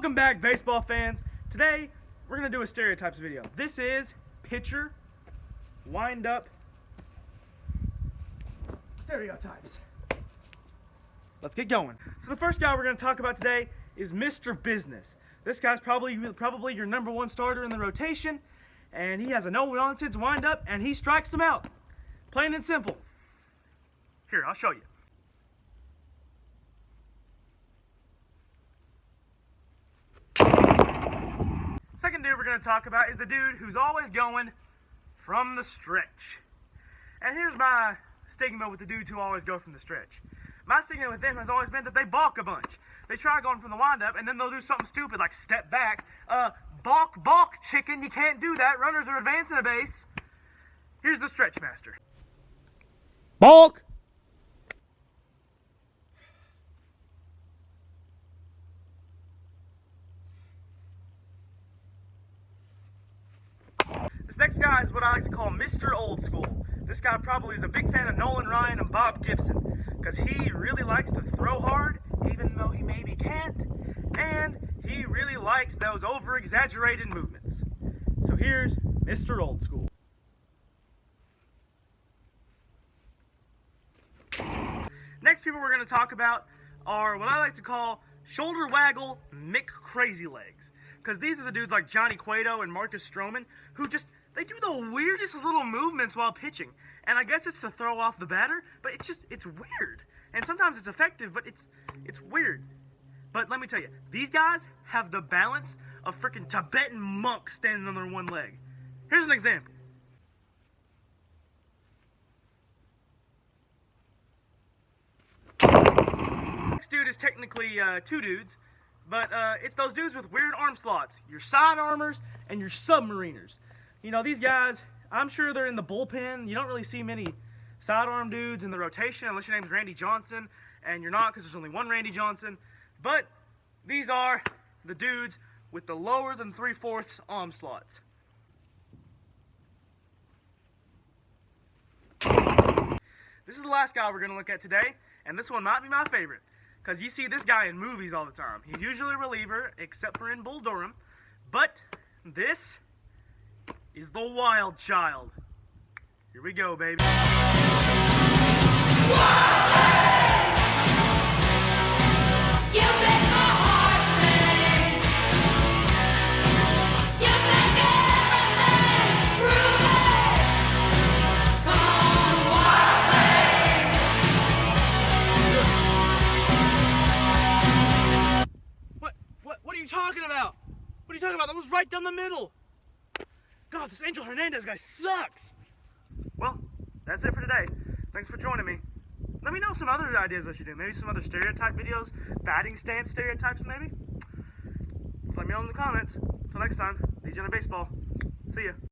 Welcome back, baseball fans. Today, we're going to do a stereotypes video. This is pitcher, wind-up, stereotypes. Let's get going. So the first guy we're going to talk about today is Mr. Business. This guy's probably your number one starter in the rotation, and he has a no-nonsense wind-up, and he strikes them out. Plain and simple. Here, I'll show you. Second dude we're going to talk about is the dude who's always going from the stretch. And here's my stigma with the dudes who always go from the stretch. My stigma with them has always been that they balk a bunch. They try going from the windup and then they'll do something stupid like step back. Balk, chicken, you can't do that. Runners are advancing a base. Here's the stretch master. Balk! This next guy is what I like to call Mr. Old School. This guy probably is a big fan of Nolan Ryan and Bob Gibson because he really likes to throw hard even though he maybe can't, and he really likes those over-exaggerated movements. So here's Mr. Old School. Next people we're going to talk about are what I like to call shoulder waggle Mick Crazy Legs. Because these are the dudes like Johnny Cueto and Marcus Stroman who they do the weirdest little movements while pitching. And I guess it's to throw off the batter, but it's weird. And sometimes it's effective, but it's weird. But let me tell you, these guys have the balance of freaking Tibetan monks standing on their one leg. Here's an example. Next dude is technically two dudes, but it's those dudes with weird arm slots. Your sidearmers and your submariners. You know, these guys, I'm sure they're in the bullpen. You don't really see many sidearm dudes in the rotation unless your name's Randy Johnson, and you're not because there's only one Randy Johnson. But these are the dudes with the lower than 3/4 arm slots. This is the last guy we're going to look at today, and this one might be my favorite. Because you see this guy in movies all the time. He's usually a reliever, except for in Bull Durham. But this is the Wild Child. Here we go, baby. You make my heart sing. You make everything groovy. Come on, wild thing. What are you talking about? What are you talking about? That was right down the middle. God, this Angel Hernandez guy sucks. Well, that's it for today. Thanks for joining me. Let me know some other ideas I should do. Maybe some other stereotype videos, batting stance stereotypes maybe. Just let me know in the comments. Until next time, DJ Baseball. See ya.